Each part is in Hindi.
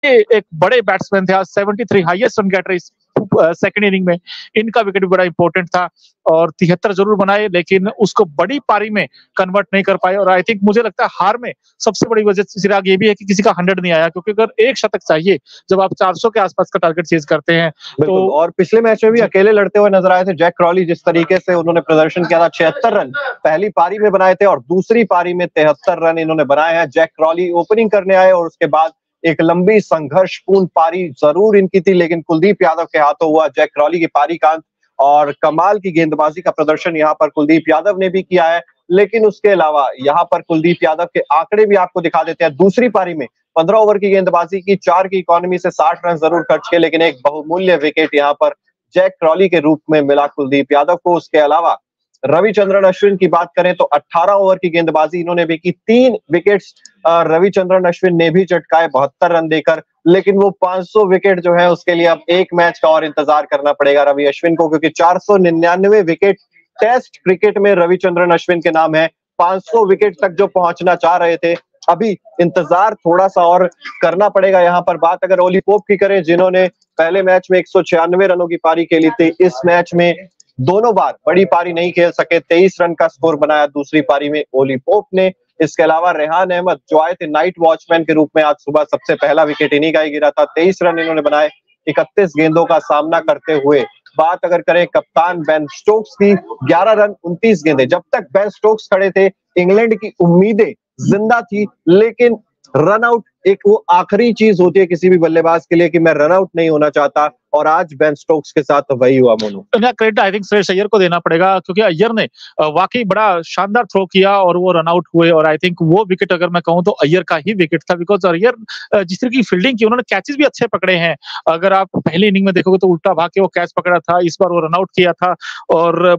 ये एक बड़े बैट्समैन थे, आज 73 हाईएस्ट रन गेटर इस सेकंड इनिंग में, इनका विकेट भी बड़ा इंपॉर्टेंट था और 73 जरूर बनाए लेकिन उसको बड़ी पारी में कन्वर्ट नहीं कर पाए। और आई थिंक मुझे लगता है हार में सबसे बड़ी वजह चिराग ये भी है कि किसी का 100 नहीं आया, क्योंकि अगर एक शतक चाहिए जब आप 400 के आसपास का टारगेट चेज करते हैं तो। और पिछले मैच में भी अकेले लड़ते हुए नजर आए थे जैक क्रॉली, जिस तरीके से उन्होंने प्रदर्शन किया था, 76 रन पहली पारी में बनाए थे और दूसरी पारी में 73 रन इन्होंने बनाए हैं। जैक क्रॉली ओपनिंग करने आए और उसके बाद एक लंबी संघर्षपूर्ण पारी जरूर इनकी थी, लेकिन कुलदीप यादव के हाथों हुआ जैक क्रॉली की पारी का अंत। और कमाल की गेंदबाजी का प्रदर्शन यहाँ पर कुलदीप यादव ने भी किया है। लेकिन उसके अलावा यहाँ पर कुलदीप यादव के आंकड़े भी आपको दिखा देते हैं। दूसरी पारी में 15 ओवर की गेंदबाजी की, 4 की इकोनॉमी से 60 रन जरूर खर्च किए, लेकिन एक बहुमूल्य विकेट यहाँ पर जैक क्रॉली के रूप में मिला कुलदीप यादव को। उसके अलावा रविचंद्रन अश्विन की बात करें तो 18 ओवर की गेंदबाजी इन्होंने भी की, 3 विकेट्स रविचंद्रन अश्विन ने भी चटकाए 72 रन देकर। लेकिन वो 500 विकेट जो है उसके लिए अब एक मैच का और इंतजार करना पड़ेगा रवि अश्विन को, क्योंकि 499 विकेट टेस्ट क्रिकेट में रविचंद्रन अश्विन के नाम है। 500 विकेट तक जो पहुंचना चाह रहे थे, अभी इंतजार थोड़ा सा और करना पड़ेगा। यहाँ पर बात अगर ओली पोप की करें, जिन्होंने पहले मैच में 196 रनों की पारी खेली थी, इस मैच में दोनों बार बड़ी पारी नहीं खेल सके, 23 रन का स्कोर बनाया दूसरी पारी में ओली पोप ने। इसके अलावा रेहान अहमद जो आए थे नाइट वॉचमैन के रूप में, आज सुबह सबसे पहला विकेट इन्हीं का ही गिरा था, 23 रन इन्होंने बनाए 31 गेंदों का सामना करते हुए। बात अगर करें कप्तान बेन स्टोक्स की, 11 रन 29 गेंदें। जब तक बेन स्टोक्स खड़े थे इंग्लैंड की उम्मीदें जिंदा थी, लेकिन रन आउट एक वो आखिरी चीज होती है किसी भी बल्लेबाज के लिए कि मैं रन आउट नहीं होना चाहता, और आज बेन स्टोक्स के साथ वही हुआ। Monu, credit I think Shreyas Iyer को देना पड़ेगा, क्योंकि अय्यर ने वाकई बड़ा शानदार थ्रो किया और वो रन आउट हुए। और आई थिंक वो विकेट अगर मैं कहूं तो अय्यर का ही विकेट था, बिकॉज अय्यर जिस तरह की फील्डिंग की, उन्होंने कैचेस भी अच्छे पकड़े हैं। अगर आप पहली इनिंग में देखोगे तो उल्टा भाग के वो कैच पकड़ा था, इस बार वो रन आउट किया था और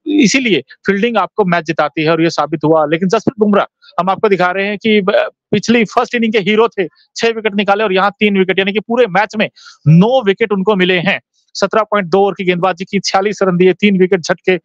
इसीलिए फील्डिंग आपको मैच जिताती है और ये साबित हुआ। लेकिन जसप्रीत बुमराह हम आपको दिखा रहे हैं कि पिछली फर्स्ट इनिंग के हीरो थे, 6 विकेट निकाले और यहाँ 3 विकेट, यानी कि पूरे मैच में 9 विकेट उनको मिले हैं। 17.2 ओवर की गेंदबाजी की, 46 रन दिए, 3 विकेट झटके,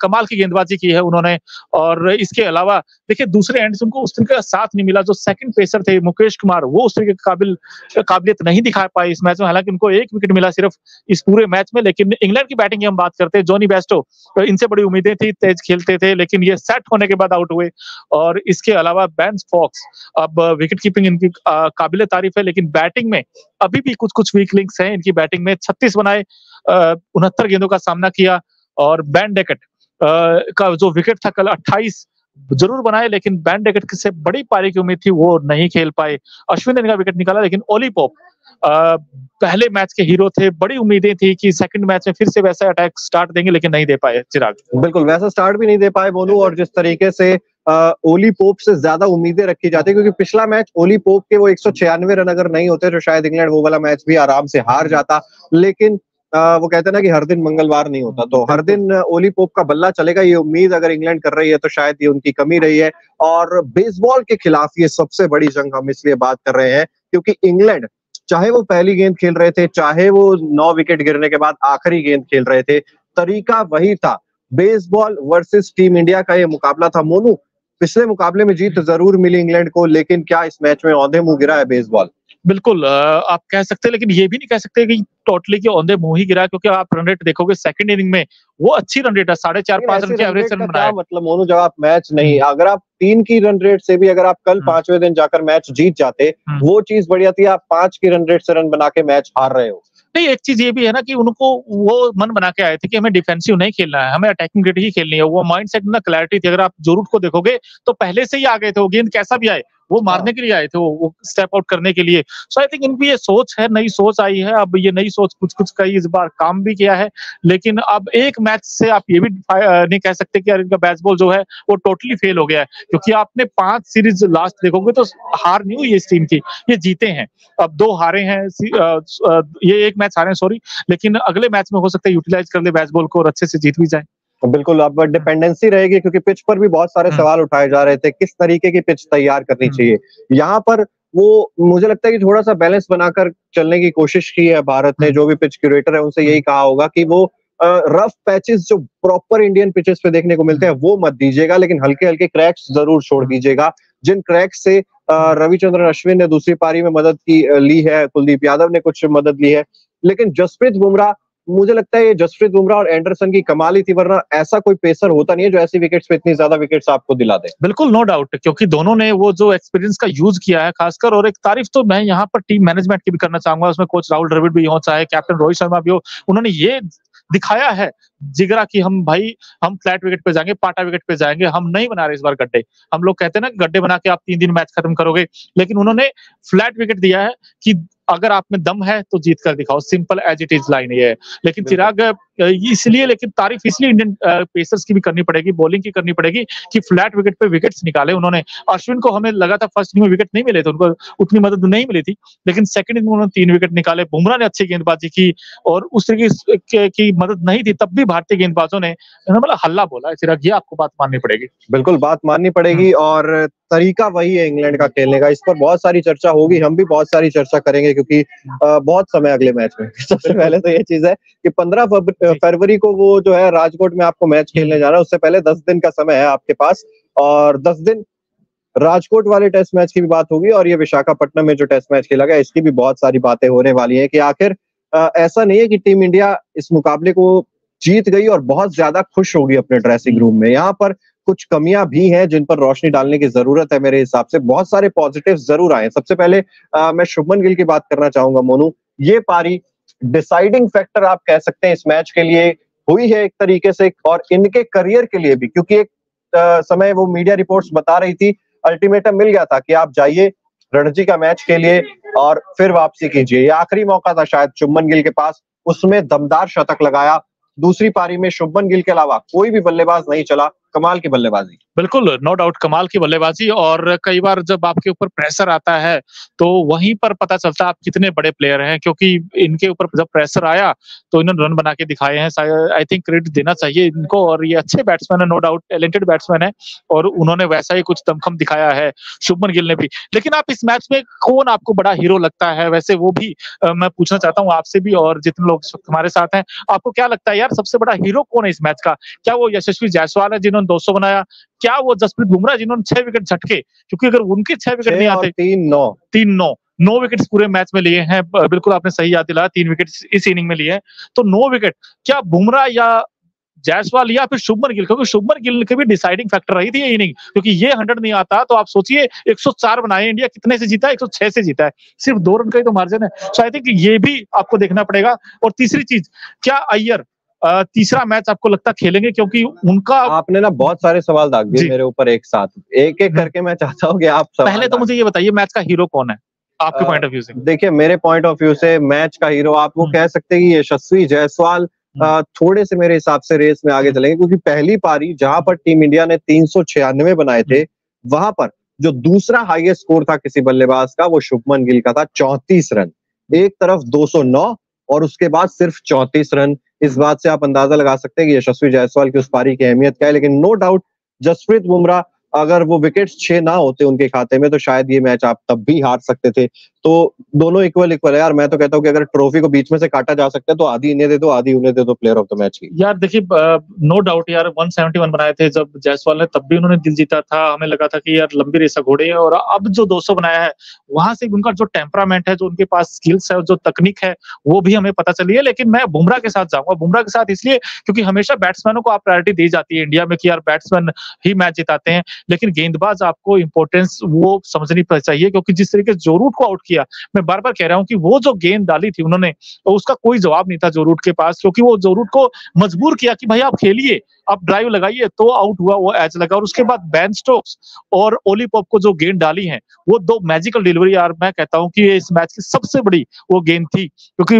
कमाल की गेंदबाजी की है उन्होंने। और इसके अलावा देखिए दूसरे एंड से उनको उस तरीके का साथ नहीं मिला। जो सेकंड पेसर थे मुकेश कुमार, वो उस तरीके की काबिलियत नहीं दिखा पाए इस मैच में, हालांकि उनको 1 विकेट मिला सिर्फ इस पूरे मैच में। लेकिन इंग्लैंड की बैटिंग की हम बात करते हैं, जॉनी बेस्टो, तो इनसे बड़ी उम्मीदें थी, तेज खेलते थे, लेकिन ये सेट होने के बाद आउट हुए। और इसके अलावा बेन स्टोक्स, अब विकेट कीपिंग इनकी काबिल तारीफ है, लेकिन बैटिंग में अभी भी कुछ वीक लिंक्स हैं इनकी बैटिंग में। 36 बनाए, 69 गेंदों का सामना किया। और बेन डेकेट का जो विकेट था कल, 28 जरूर बनाए, लेकिन बेन डेकेट से बड़ी पारी की उम्मीद थी, वो नहीं खेल पाए। अश्विन ने इनका विकेट निकाला, लेकिन ओली पोप पहले मैच के हीरो थे, बड़ी उम्मीदें थी कि सेकंड मैच में फिर से वैसा अटैक स्टार्ट देंगे, लेकिन नहीं दे पाए चिराग। बिल्कुल वैसा स्टार्ट भी नहीं दे पाए मोनू, और जिस तरीके से ओली पोप से ज्यादा उम्मीदें रखी जाती है, क्योंकि पिछला मैच ओली पोप के वो 196 रन अगर नहीं होते तो शायद इंग्लैंड वो वाला मैच भी आराम से हार जाता। लेकिन वो कहते हैं ना कि हर दिन मंगलवार नहीं होता, तो हर दिन ओली पोप का बल्ला चलेगा, ये उम्मीद अगर इंग्लैंड कर रही है तो शायद ये उनकी कमी रही है। और बेसबॉल के खिलाफ ये सबसे बड़ी जंग हम इसलिए बात कर रहे हैं क्योंकि इंग्लैंड, चाहे वो पहली गेंद खेल रहे थे, चाहे वो 9 विकेट गिरने के बाद आखिरी गेंद खेल रहे थे, तरीका वही था। बेसबॉल वर्सेस टीम इंडिया का ये मुकाबला था। मोनू, पिछले मुकाबले में जीत जरूर मिली इंग्लैंड को, लेकिन क्या इस मैच में औंधे मुंह गिरा है बेसबॉल? बिल्कुल आप कह सकते हैं, लेकिन ये भी नहीं कह सकते कि टोटली के औंधे मुंह ही गिरा, क्योंकि आप रन रेट देखोगे सेकंड इनिंग में वो अच्छी रन रेट है, 4.5-5 रन की एवरेज रन बनाया। मतलब मोनू, जब आप मैच नहीं, अगर आप 3 की रन रेट से भी अगर आप कल 5वें दिन जाकर मैच जीत जाते, वो चीज बढ़िया थी। आप 5 की रन रेट से रन बना के मैच हार रहे हो। नहीं, एक चीज ये भी है ना कि उनको वो मन बना के आए थे कि हमें डिफेंसिव नहीं खेलना है, हमें अटैकिंग क्रिकेट ही खेलनी है। वो माइंडसेट में क्लैरिटी थी। अगर आप जरूर को देखोगे तो पहले से ही आ गए थे, वो गेंद कैसा भी आए वो मारने के लिए आए थे, वो स्टेप आउट करने के लिए। सो आई थिंक इनकी ये सोच है, नई सोच आई है। अब ये नई सोच कुछ कई इस बार काम भी किया है, लेकिन अब एक मैच से आप ये भी नहीं कह सकते कि यार इनका बेसबॉल जो है वो टोटली फेल हो गया है, क्योंकि आपने 5 सीरीज लास्ट देखोगे तो हार नहीं हुई इस टीम की, ये जीते हैं। अब 2 हारे हैं, ये एक मैच हारे हैं, सॉरी, लेकिन अगले मैच में हो सकता है यूटिलाइज कर ले बेसबॉल को और अच्छे से जीत भी जाए। बिल्कुल, अब डिपेंडेंसी रहेगी, क्योंकि पिच पर भी बहुत सारे सवाल उठाए जा रहे थे, किस तरीके की पिच तैयार करनी चाहिए। यहाँ पर वो मुझे लगता है कि थोड़ा सा बैलेंस बनाकर चलने की कोशिश की है भारत ने। जो भी पिच क्यूरेटर है उनसे यही कहा होगा कि वो रफ पैचेस जो प्रॉपर इंडियन पिचेस पे देखने को मिलते हैं वो मत दीजिएगा, लेकिन हल्के हल्के क्रैक्स जरूर छोड़ दीजिएगा, जिन क्रैक्स से रविचंद्रन अश्विन ने दूसरी पारी में मदद ली है, कुलदीप यादव ने कुछ मदद ली है, लेकिन जसप्रीत बुमराह, मुझे लगता है ये जसप्रीत बुमराह और एंडरसन की कमाल ही थी, वरना ऐसा कोई पेसर होता नहीं है जो ऐसी विकेट्स पे इतनी ज्यादा विकेट्स आपको दिला दे। बिल्कुल, नो डाउट, क्योंकि दोनों ने वो जो एक्सपीरियंस का यूज किया है खासकर, और एक तारीफ तो मैं यहाँ पर टीम मैनेजमेंट की भी करना चाहूंगा। उसमें कोच राहुल द्रविड़ भी हो, चाहे कैप्टन रोहित शर्मा भी हो, उन्होंने ये दिखाया है जिगरा कि हम फ्लैट विकेट पे जाएंगे, पाटा विकेट पे जाएंगे, हम नहीं बना रहे इस बार गड्ढे। हम लोग कहते हैं ना गड्ढे बना के आप 3 दिन मैच खत्म करोगे, लेकिन उन्होंने फ्लैट विकेट दिया है कि अगर आप में दम है तो जीत कर दिखाओ, simple as it is line ये है। लेकिन चिराग इसलिए, लेकिन तारीफ इसलिए इंडियन पेसर्स की भी करनी पड़ेगी, बॉलिंग की करनी पड़ेगी कि फ्लैट विकेट पे विकेट्स निकाले उन्होंने। अश्विन को हमें लगा था फर्स्ट इनिंग में विकेट नहीं मिले थे, उनको उतनी मदद नहीं मिली थी, लेकिन सेकंड इनिंग में उन्होंने 3 विकेट निकाले। बुमराह ने अच्छी गेंदबाजी की और उस तरीके की मदद नहीं थी, तब भी भारतीय गेंदबाजों ने मतलब हल्ला बोला है। चिराग, ये आपको बात माननी पड़ेगी। बिल्कुल बात माननी पड़ेगी, और तरीका वही है इंग्लैंड का खेलने का। इस पर बहुत सारी चर्चा होगी, हम भी बहुत सारी चर्चा करेंगे, क्योंकि बहुत समय अगले मैच में। सबसे पहले तो ये चीज है कि 15 फरवरी को वो जो है राजकोट में आपको मैच खेलने जाना है, उससे पहले 10 दिन का समय है आपके पास, और 10 दिन राजकोट वाले टेस्ट मैच की भी बात होगी, और ये विशाखापट्टनम में जो टेस्ट मैच खेला गया इसकी भी बहुत सारी बातें होने वाली है कि आखिर ऐसा नहीं है कि टीम इंडिया इस मुकाबले को जीत गई और बहुत ज्यादा खुश होगी अपने ड्रेसिंग रूम में। यहाँ पर कुछ कमियां भी हैं जिन पर रोशनी डालने की जरूरत है। मेरे हिसाब से बहुत सारे पॉजिटिव्स जरूर आए। सबसे पहले मैं शुभमन गिल की बात करना चाहूंगा। मोनू, ये पारी डिसाइडिंग फैक्टर आप कह सकते हैं इस मैच के लिए हुई है एक तरीके से, और इनके करियर के लिए भी, क्योंकि एक समय वो मीडिया रिपोर्ट्स बता रही थी, अल्टीमेटम मिल गया था कि आप जाइए रणजी का मैच के लिए और फिर वापसी कीजिए। ये आखिरी मौका था शायद शुभमन गिल के पास, उसमें दमदार शतक लगाया। दूसरी पारी में शुभमन गिल के अलावा कोई भी बल्लेबाज नहीं चला, कमाल की बल्लेबाजी। बिल्कुल, नो डाउट, कमाल की बल्लेबाजी। और कई बार जब आपके ऊपर प्रेशर आता है तो वहीं पर पता चलता है आप कितने बड़े प्लेयर हैं, क्योंकि इनके ऊपर जब प्रेशर आया तो इन्होंने रन बना के दिखाए हैं। आई थिंक क्रेडिट देना चाहिए इनको, और ये अच्छे बैट्समैन है, नो डाउट टैलेंटेड बैट्समैन है, और उन्होंने वैसा ही कुछ दमखम दिखाया है शुभमन गिल ने भी। लेकिन आप इस मैच में कौन आपको बड़ा हीरो लगता है, वैसे वो भी मैं पूछना चाहता हूँ आपसे भी, और जितने लोग हमारे साथ हैं, आपको क्या लगता है यार सबसे बड़ा हीरो कौन है इस मैच का? क्या वो यशस्वी जायसवाल है जिन्होंने 200 बनाया? क्या वो जसप्रीत बुमराह जिन्होंने 6 विकेट झटके? क्योंकि अगर उनके 6 विकेट नहीं आते, 9 विकेट पूरे मैच में लिए हैं। बिल्कुल आपने सही याद दिलाया, 3 विकेट इस इनिंग में लिए हैं, तो 9 विकेट क्या बुमराह या जायसवाल या फिर शुभमन गिल? क्योंकि शुभमन गिल की भी डिसाइडिंग फैक्टर रही थी ये इनिंग, क्योंकि ये 100 नहीं आता तो आप सोचिए 104 बनाए इंडिया, कितने से जीता है? 106 से जीता है, सिर्फ 2 रन का ही तो मार्जिन है। सो आई थिंक ये भी आपको देखना पड़ेगा। और तीसरी चीज, क्या अय्यर तीसरा मैच आपको लगता खेलेंगे? क्योंकि उनका, आपने ना बहुत सारे सवाल दाग दिए मेरे ऊपर एक साथ, एक एक करके मैं चाहता हूँ कि आप पहले तो मुझे ये बताइए मैच का हीरो कौन है आपके पॉइंट ऑफ व्यू से? देखिए, मेरे पॉइंट ऑफ व्यू से मैच का हीरो आप वो कह सकते हैं कि यशस्वी जायसवाल थोड़े से मेरे हिसाब से रेस में आगे चलेंगे, क्योंकि पहली पारी जहां पर टीम इंडिया ने 396 बनाए थे, वहां पर जो दूसरा हाईएस्ट स्कोर था किसी बल्लेबाज का वो शुभमन गिल का था, 34 रन। एक तरफ 209 और उसके बाद सिर्फ 34 रन। इस बात से आप अंदाजा लगा सकते हैं कि यशस्वी जायसवाल की उस पारी की अहमियत क्या है। लेकिन नो डाउट जसप्रीत बुमराह, अगर वो विकेट्स 6 ना होते उनके खाते में तो शायद ये मैच आप तब भी हार सकते थे। तो दोनों इक्वल है यार। मैं तो कहता हूँ कि अगर ट्रॉफी को बीच में से काटा जा सकता है तो आधी इन्हें दे दो, आधी उन्हें दे दो प्लेयर ऑफ द मैच की। यार देखिए, नो डाउट यार 171 बनाए थे जब जायसवाल ने, तब भी उन्होंने दिल जीता था। हमें लगा था कि यार लंबी रेस घोड़े है, और अब जो 200 बनाया है वहां से उनका जो टेम्परामेंट है, जो उनके पास स्किल्स है, जो तकनीक है, वो भी हमें पता चली है। लेकिन मैं बुमराह के साथ जाऊंगा, बुमराह के साथ इसलिए क्योंकि हमेशा बैट्समैनों को आप प्रायोरिटी दी जाती है इंडिया में कि यार बैट्समैन ही मैच जिताते हैं, लेकिन गेंदबाज आपको इंपॉर्टेंस वो समझनी चाहिए। क्योंकि जिस तरीके से जो रूट को आउट किया, मैं बार बार कह रहा हूं कि वो जो गेंद डाली थी उन्होंने, उसका कोई जवाब नहीं था जो रूट के पास, क्योंकि वो जो रूट को मजबूर किया कि भाई आप खेलिए, आप ड्राइव लगाइए, तो आउट हुआ, वो एज लगा। और उसके बाद बेन स्टोक्स और ओली पॉप को जो गेंद डाली है, वो 2 मैजिकल डिलीवरी, यार मैं कहता हूं कि इस मैच की सबसे बड़ी वो गेंद थी। क्योंकि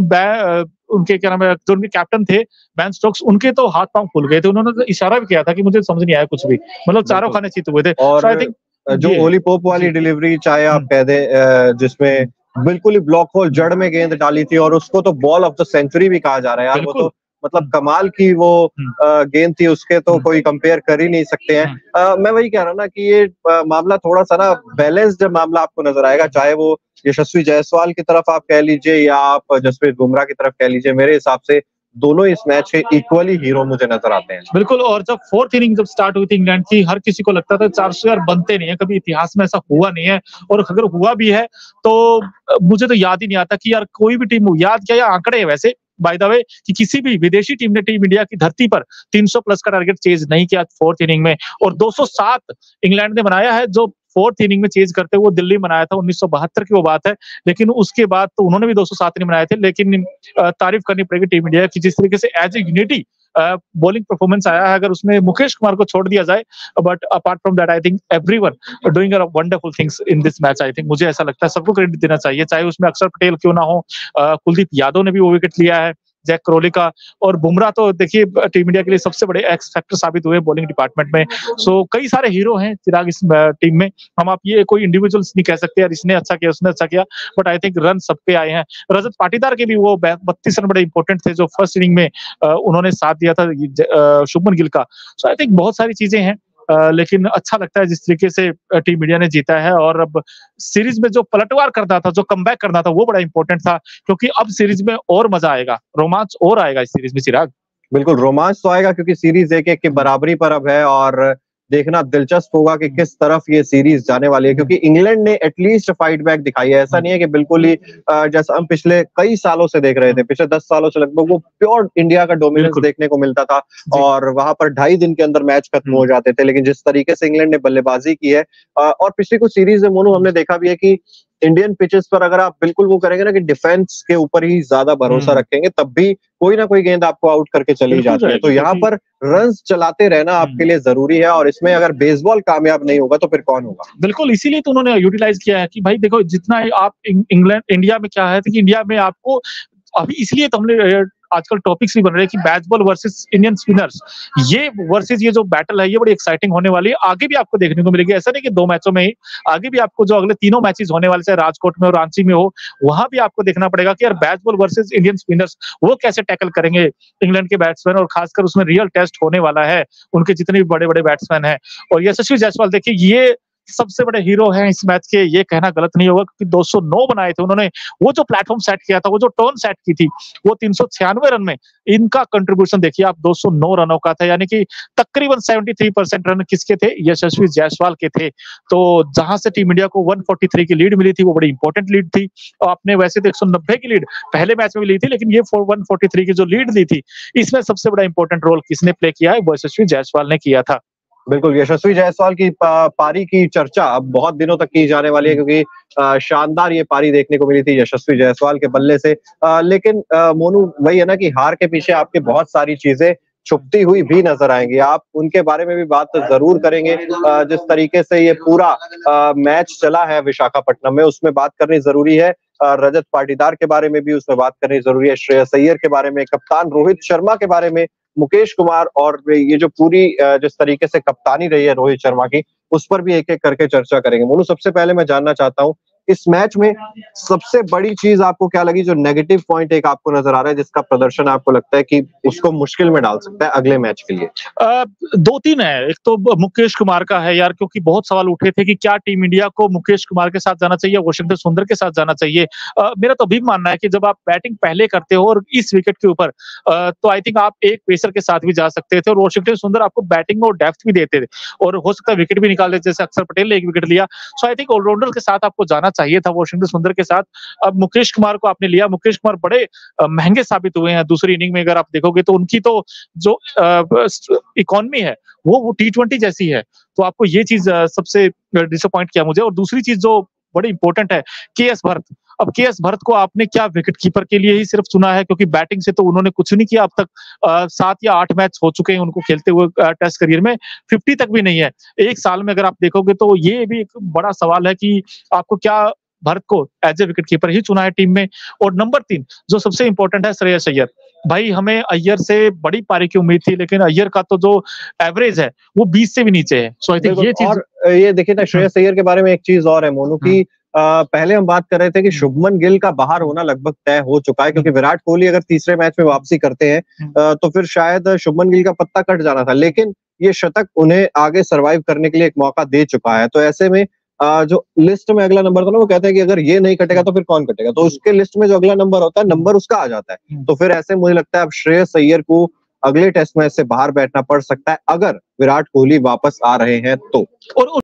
उनके क्या नाम है, जो उनके कैप्टन थे बेन स्टोक्स, उनके तो हाथ पांव खुल गए थे। उन्होंने तो इशारा भी किया था कि मुझे समझ नहीं आया कुछ भी, मतलब चारों खाने चित हुए थे। और आई थिंक जो ओली पोप वाली डिलीवरी चाहे आप कह दें, जिसमें बिल्कुल ही ब्लॉक होल जड़ में गेंद डाली थी, और उसको तो बॉल ऑफ द सेंचुरी भी कहा जा रहा है यार। वो तो मतलब कमाल की वो गेंद थी, उसके तो कोई कंपेयर कर ही नहीं सकते हैं। मैं वही कह रहा हूँ ना कि ये मामला थोड़ा सा ना बैलेंस्ड मामला आपको नजर आएगा, चाहे वो यशस्वी जायसवाल की तरफ आप कह लीजिए या आप जसप्रीत बुमराह की तरफ कह लीजिए। मेरे हिसाब से दोनों इस मैच के इक्वली हीरो मुझे नजर आते हैं। बिल्कुल, और जब फोर्थ इनिंग जब स्टार्ट हुई थी इंग्लैंड की, हर किसी को लगता था 400 यार बनते नहीं है, कभी इतिहास में ऐसा हुआ नहीं है, और अगर हुआ भी है तो मुझे तो याद ही नहीं आता कि यार कोई भी टीम, याद क्या, या आंकड़े है वैसे बाय द वे, कि किसी भी विदेशी टीम ने टीम इंडिया की धरती पर 300 प्लस का टारगेट चेज नहीं किया फोर्थ इनिंग में, और 207 इंग्लैंड ने बनाया है, जो फोर्थ इनिंग में चेज करते हुए दिल्ली बनाया था 1972 की वो बात है। लेकिन उसके बाद तो उन्होंने भी 207 नहीं बनाए थे, लेकिन तारीफ करनी पड़ेगी टीम इंडिया की, जिस तरीके से as a unity bowling performance आया है, अगर उसमें मुकेश कुमार को छोड़ दिया जाए, but apart from that I think everyone doing a wonderful things in this match. I think मुझे ऐसा लगता है सबको क्रेडिट देना चाहिए, चाहे उसमें अक्षर पटेल क्यों ना हो, कुलदीप यादव ने भी वो विकेट लिया है, जैक क्रोली का, और बुमराह तो देखिए टीम इंडिया के लिए सबसे बड़े एक्स फैक्टर साबित हुए बॉलिंग डिपार्टमेंट में। सो कई सारे हीरो हैं चिराग इस टीम में, हम आप ये कोई इंडिविजुअल्स नहीं कह सकते यार इसने अच्छा किया उसने अच्छा किया, बट आई थिंक रन सबके आए हैं। रजत पाटीदार के भी वो 32 रन बड़े इंपॉर्टेंट थे जो फर्स्ट इनिंग में उन्होंने साथ दिया था शुभमन गिल का। सो आई थिंक बहुत सारी चीजें हैं, लेकिन अच्छा लगता है जिस तरीके से टीम इंडिया ने जीता है, और अब सीरीज में जो पलटवार करना था, जो कमबैक करना था, वो बड़ा इंपॉर्टेंट था, क्योंकि अब सीरीज में और मजा आएगा, रोमांच और आएगा इस सीरीज में चिराग। बिल्कुल रोमांच तो आएगा क्योंकि सीरीज 1-1 की बराबरी पर अब है, और देखना दिलचस्प होगा कि किस तरफ ये सीरीज जाने वाली है, क्योंकि इंग्लैंड ने एटलीस्ट फाइट बैक दिखाई है। ऐसा नहीं है कि बिल्कुल ही जैसा हम पिछले कई सालों से देख रहे थे, पिछले 10 सालों से लगभग वो प्योर इंडिया का डोमिनेंस देखने को मिलता था, और वहां पर 2.5 दिन के अंदर मैच खत्म हो जाते थे। लेकिन जिस तरीके से इंग्लैंड ने बल्लेबाजी की है, और पिछली कुछ सीरीज में मोनू हमने देखा भी है कि इंडियन पिचेस पर अगर आप बिल्कुल वो करेंगे ना कि डिफेंस के ऊपर ही ज्यादा भरोसा रखेंगे, तब भी कोई ना कोई गेंद आपको आउट करके चली जाती है। तो यहाँ पर रन्स चलाते रहना आपके लिए जरूरी है, और इसमें अगर बेसबॉल कामयाब नहीं होगा तो फिर कौन होगा। बिल्कुल, इसीलिए तो उन्होंने यूटिलाइज किया है कि भाई देखो जितना आप इंग्लैंड, इंडिया में क्या है कि इंडिया में आपको अभी, इसलिए तो हमने आजकल टॉपिक्स भी बन रहे हैं कि बैट्सबॉल वर्सेस इंडियन स्पिनर्स, ये वर्सेस ये जो बैटल है ये बड़ी एक्साइटिंग होने वाली है, आगे भी आपको देखने को मिलेगी। ऐसा नहीं कि 2 मैचों में ही, आगे भी आपको जो अगले 3 मैचेस होने वाले, चाहे राजकोट में हो, रांची में हो, वहां भी आपको देखना पड़ेगा कि यार बैट्सबॉल वर्सेस इंडियन स्पिनर्स वो कैसे टैकल करेंगे इंग्लैंड के बैट्समैन, और खासकर उसमें रियल टेस्ट होने वाला है उनके जितने भी बड़े बड़े बैट्समैन हैं। और यशस्वी जायसवाल देखिए ये सबसे बड़े हीरो हैं इस मैच के, ये कहना गलत नहीं होगा, क्योंकि 209 बनाए थे उन्होंने, वो जो प्लेटफॉर्म सेट किया था, वो जो टर्न सेट की थी, वो 396 रन में इनका कंट्रीब्यूशन देखिए आप 209 रनों का था, यानी कि तकरीबन 73% रन किसके थे, यशस्वी जायसवाल के थे। तो जहां से टीम इंडिया को 143 की लीड मिली थी, वो बड़ी इंपॉर्टेंट लीड थी, और आपने वैसे तो 190 की लीड पहले मैच में भी ली थी, लेकिन ये 143 की जो लीड ली थी, इसमें सबसे बड़ा इंपॉर्टेंट रोल किसने प्ले किया है, वो यशस्वी जायसवाल ने किया था। बिल्कुल, यशस्वी जायसवाल की पारी की चर्चा अब बहुत दिनों तक की जाने वाली है, क्योंकि शानदार ये पारी देखने को मिली थी यशस्वी जायसवाल के बल्ले से। लेकिन मोनू वही है ना कि हार के पीछे आपके बहुत सारी चीजें छुपती हुई भी नजर आएंगी, आप उनके बारे में भी बात जरूर करेंगे। जिस तरीके से ये पूरा मैच चला है विशाखापट्टनम में, उसमें बात करनी जरूरी है। रजत पाटीदार के बारे में भी उसमें बात करनी जरूरी है, श्रेयस अय्यर के बारे में, कप्तान रोहित शर्मा के बारे में, मुकेश कुमार, और ये जो पूरी जिस तरीके से कप्तानी रही है रोहित शर्मा की, उस पर भी एक एक करके चर्चा करेंगे। मोनू सबसे पहले मैं जानना चाहता हूँ इस मैच में सबसे बड़ी चीज आपको क्या लगी, जो नेगेटिव पॉइंट एक आपको नजर आ रहा है, जिसका प्रदर्शन आपको लगता है कि उसको मुश्किल में डाल सकता है अगले मैच के लिए? 2-3 है। एक तो मुकेश कुमार का है यार, क्योंकि बहुत सवाल उठे थे कि क्या टीम इंडिया को मुकेश कुमार के साथ जाना चाहिए, वॉशिंगटन सुंदर के साथ जाना चाहिए। मेरा तो अभी मानना है कि जब आप बैटिंग पहले करते हो और इस विकेट के ऊपर, तो आई थिंक आप एक पेसर के साथ भी जा सकते थे, और वॉशिंगटन सुंदर आपको बैटिंग में और डेप्थ भी देते थे, और हो सकता है विकेट भी निकाल देते, जैसे अक्षर पटेल ने एक विकेट लिया। सो आई थिंक ऑलराउंडर के साथ आपको जाना चाहिए था वॉशिंगटन सुंदर के साथ। अब मुकेश कुमार को आपने लिया, मुकेश कुमार बड़े महंगे साबित हुए हैं दूसरी इनिंग में। अगर आप देखोगे तो उनकी तो जो इकोनॉमी है वो T20 जैसी है, तो आपको ये चीज सबसे डिसअपॉइंट किया मुझे। और दूसरी चीज जो बड़ी इंपॉर्टेंट है, केएस भरत। अब केएस भरत को आपने क्या विकेट कीपर के लिए ही सिर्फ चुना है, क्योंकि बैटिंग से तो उन्होंने कुछ नहीं किया अब तक। 7 या 8 मैच हो चुके हैं उनको खेलते हुए टेस्ट करियर में, 50 तक भी नहीं है एक साल में। अगर आप देखोगे तो ये भी एक बड़ा सवाल है कि आपको क्या भरत को एज ए विकेट कीपर ही चुना है टीम में। और नंबर 3 जो सबसे इंपॉर्टेंट है, श्रेयस अय्यर। भाई हमें अय्यर से बड़ी पारी की उम्मीद थी, लेकिन अय्यर का तो जो एवरेज है वो 20 से भी नीचे है। सो आई थिंक ये चीज, और ये देखिए ना, श्रेयस अय्यर के बारे में एक चीज और है मोनू की, पहले हम बात कर रहे थे कि शुभमन गिल का बाहर होना लगभग तय हो चुका है, क्योंकि विराट कोहली अगर तीसरे मैच में वापसी करते हैं तो फिर शायद शुभमन गिल का पत्ता कट जाना था, लेकिन ये शतक उन्हें आगे सरवाइव करने के लिए एक मौका दे चुका है। तो ऐसे में जो लिस्ट में अगला नंबर था ना, वो कहते हैं कि अगर ये नहीं कटेगा तो फिर कौन कटेगा, तो उसके लिस्ट में जो अगला नंबर होता है, नंबर उसका आ जाता है। तो फिर ऐसे मुझे लगता है अब श्रेयस अय्यर को अगले टेस्ट मैच से बाहर बैठना पड़ सकता है, अगर विराट कोहली वापस आ रहे हैं तो। और